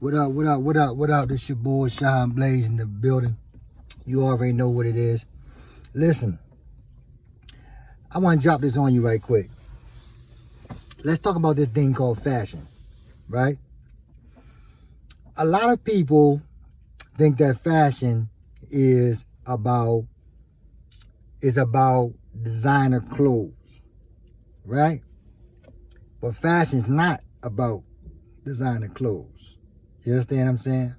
What up, what up, what up, what up? This your boy Shohn Blaze in the building. You already know what it is. Listen, I want to drop this on you right quick. Let's talk about this thing called fashion, right? A lot of people think that fashion is about designer clothes, right? But fashion's not about designer clothes. You understand what I'm saying?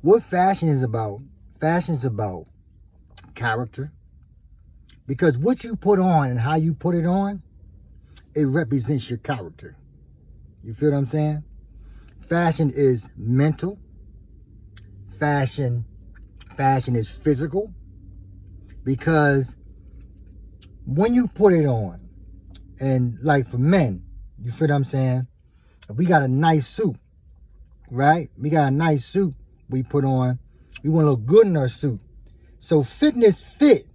What fashion is about? Fashion's about character. Because what you put on and how you put it on, it represents your character. You feel what I'm saying? Fashion is mental. Fashion is physical. Because when you put it on, and like for men, you feel what I'm saying? If we got a nice suit, right? We got a nice suit we put on. We want to look good in our suit. So fitness fit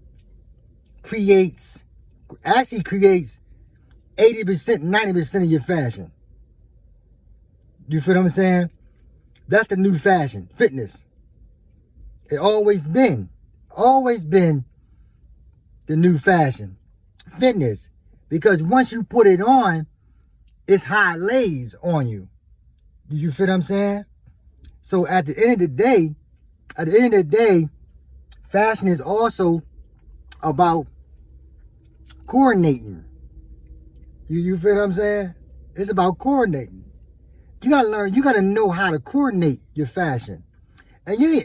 actually creates 80%, 90% of your fashion. You feel what I'm saying? That's the new fashion, fitness. It always been the new fashion, fitness. Because once you put it on, it's how it lays on you. You feel what I'm saying? So at the end of the day, fashion is also about coordinating. You feel what I'm saying? It's about coordinating. You gotta learn, you gotta know how to coordinate your fashion. And you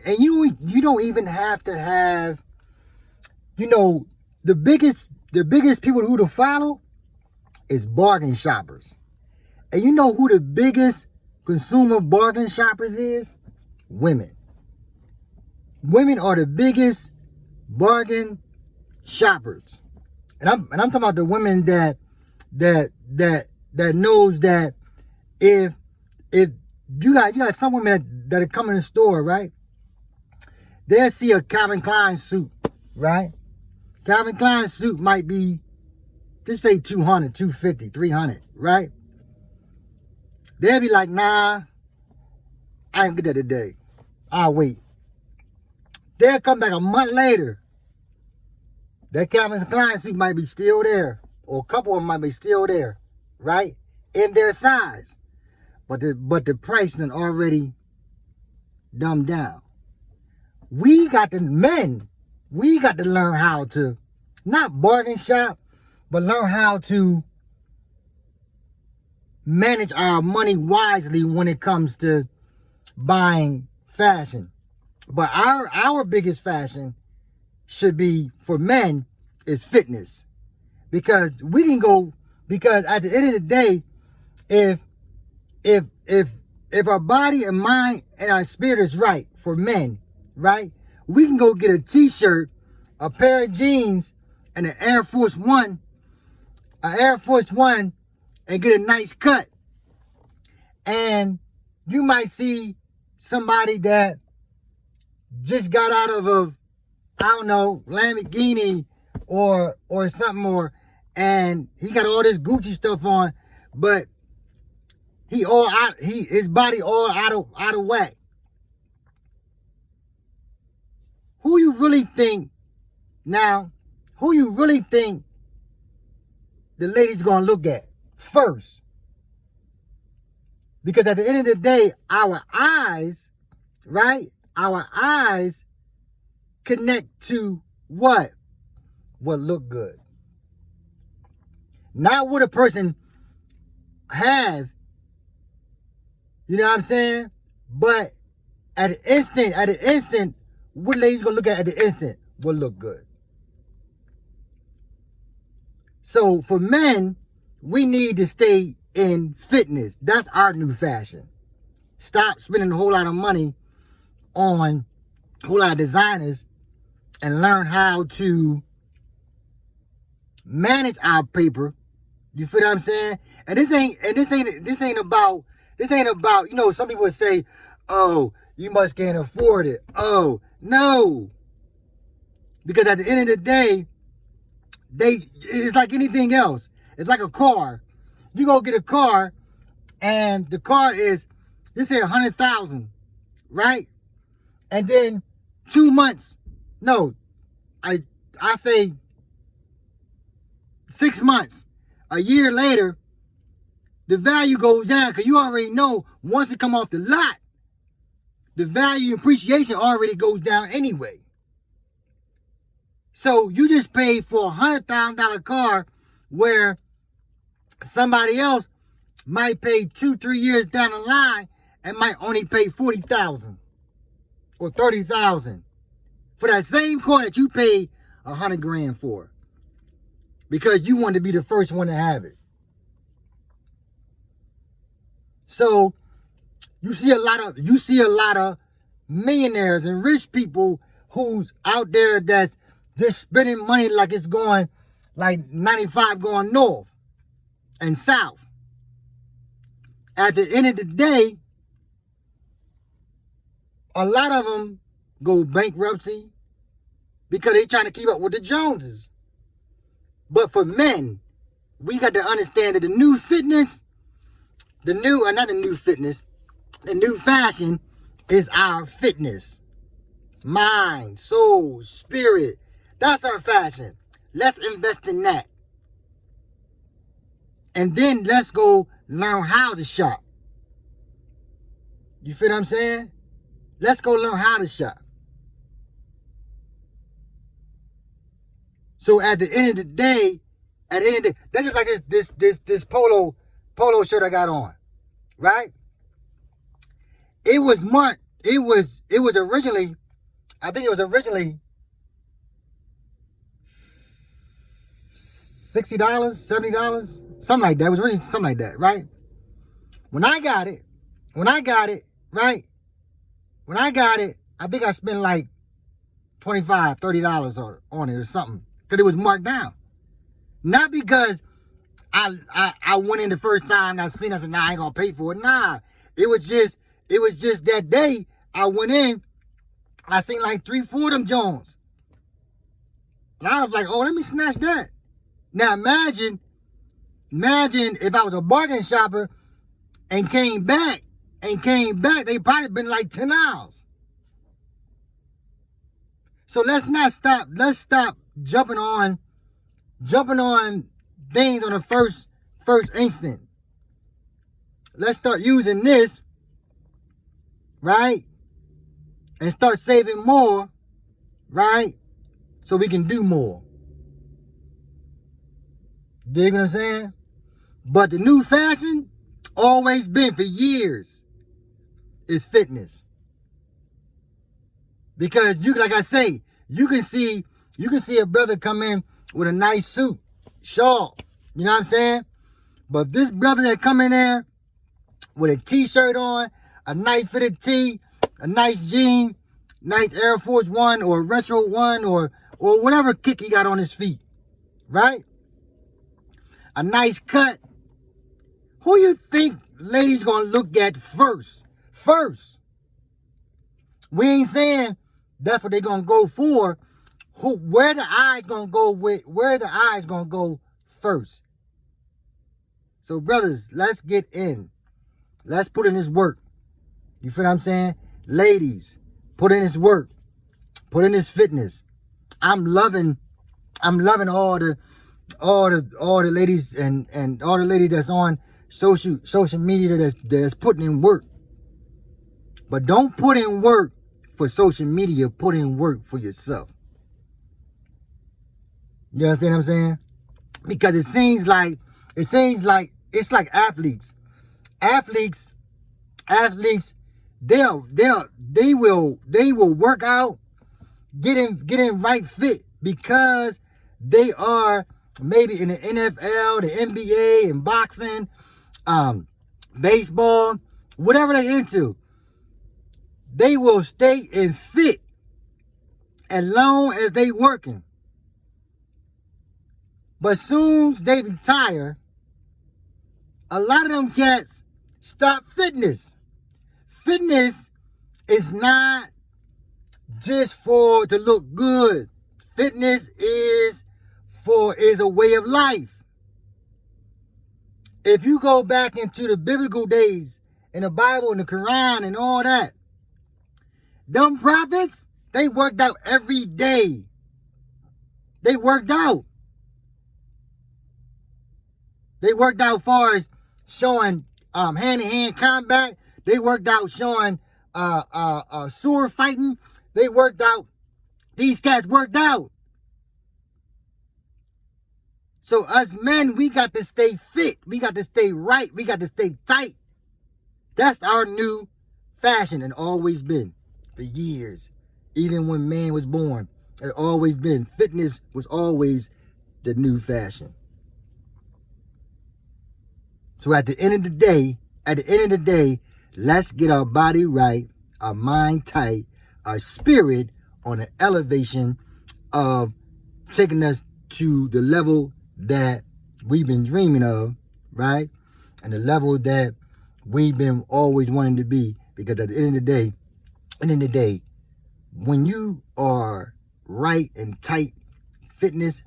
don't even have to have, the biggest people who to follow is bargain shoppers. And you know who the biggest consumer bargain shoppers is? Women. Women are the biggest bargain shoppers. And I'm talking about the women that knows that if you got some women that are coming to the store, right? They'll see a Calvin Klein suit, right? Calvin Klein suit might be, just say 200, 250, 300, right? They'll be like, nah, I ain't get that today. I'll wait. They'll come back a month later. That Calvin Klein suit might be still there. Or a couple of them might be still there, right? In their size. But the price done already dumbed down. We got to learn how to, not bargain shop, but learn how to manage our money wisely when it comes to buying fashion. But our biggest fashion should be, for men, is fitness. Because at the end of the day, if our body and mind and our spirit is right for men, right? We can go get a t-shirt, a pair of jeans, and an Air Force One, and get a nice cut. And you might see somebody that just got out of a, Lamborghini or something, and he got all this Gucci stuff on, but his body all out of whack. Who you really think the lady's gonna look at first? Because at the end of the day, our eyes, right? Our eyes connect to what? What look good. Not what a person have. You know what I'm saying? But at the instant, what lady's gonna look at the instant? What look good. So for men, we need to stay in fitness. That's our new fashion. Stop spending a whole lot of money on a whole lot of designers and learn how to manage our paper. You feel what I'm saying? And this ain't about, some people would say, oh, you must can't afford it. Oh, no. Because at the end of the day, it's like anything else. It's like a car. You go get a car, and the car is, let's say $100,000, right? And then 2 months, no, I say 6 months, a year later, the value goes down because you already know once it come off the lot, the value and appreciation already goes down anyway. So you just paid for $100,000 car where somebody else might pay 2-3 years down the line and might only pay $40,000 or $30,000 for that same car that you paid $100,000 for, because you wanted to be the first one to have it. So you see a lot of millionaires and rich people who's out there that's just spending money like it's going like 95 going north and south. At the end of the day, a lot of them go bankruptcy because they're trying to keep up with the Joneses. But for men, we got to understand that the new fashion is our fitness. Mind, soul, spirit. That's our fashion. Let's invest in that. And then let's go learn how to shop. You feel what I'm saying? Let's go learn how to shop. So at the end of the day, that's just like this polo shirt I got on, right? It was originally, I think it was originally $60, $70, something like that. It was really something like that, right? When I got it, right? When I got it, I think I spent like $25, $30 on it or something, because it was marked down. Not because I went in the first time and I said, nah, I ain't gonna pay for it. Nah, it was just that day I went in, I seen like 3-4 of them Jones. And I was like, oh, let me snatch that. Now imagine if I was a bargain shopper and came back, they probably been like $10. So let's stop jumping on things on the first instant. Let's start using this, right? And start saving more, right? So we can do more. Dig what I'm saying? But the new fashion, always been for years, is fitness. Because like I say, you can see a brother come in with a nice suit, shawl, you know what I'm saying? But this brother that come in there with a t-shirt on, a nice fitted tee, a nice jean, nice Air Force One or Retro One or whatever kick he got on his feet, right? A nice cut. Who you think ladies gonna look at first? We ain't saying that's what they gonna go for. Where the eyes gonna go first? So brothers, let's get in. Let's put in this work. You feel what I'm saying? Ladies, put in this work. Put in this fitness. I'm loving all the ladies and all the ladies that's on social media that's putting in work. But don't put in work for social media, put in work for yourself. You understand what I'm saying? Because it seems like it's like athletes. Athletes, they will work out, get in right fit because they are maybe in the NFL, the NBA, and boxing, baseball, whatever they're into. They will stay in fit as long as they working. But soon as they retire, a lot of them cats stop fitness. Fitness is not just to look good. Fitness is a way of life. If you go back into the biblical days in the Bible and the Quran and all that, Them prophets, they worked out every day. They worked out. They worked out far as showing hand-to-hand combat. They worked out showing sword fighting. They worked out. These cats worked out. So us men, we got to stay fit. We got to stay right. We got to stay tight. That's our new fashion and always been for years. Even when man was born, it always been. Fitness was always the new fashion. So at the end of the day, let's get our body right, our mind tight, our spirit on an elevation of taking us to the level that we've been dreaming of, right? And the level that we've been always wanting to be. Because at the end of the day, when you are right and tight, fitness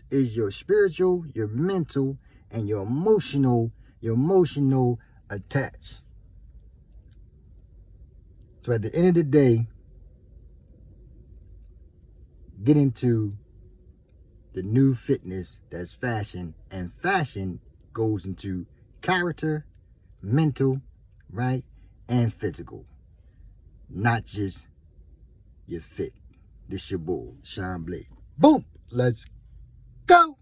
is your spiritual, your mental, and your emotional attached. So at the end of the day, get into the new fitness that's fashion, and fashion goes into character, mental, right, and physical. Not just your fit. This your boy, Shohn Blade. Boom! Let's go!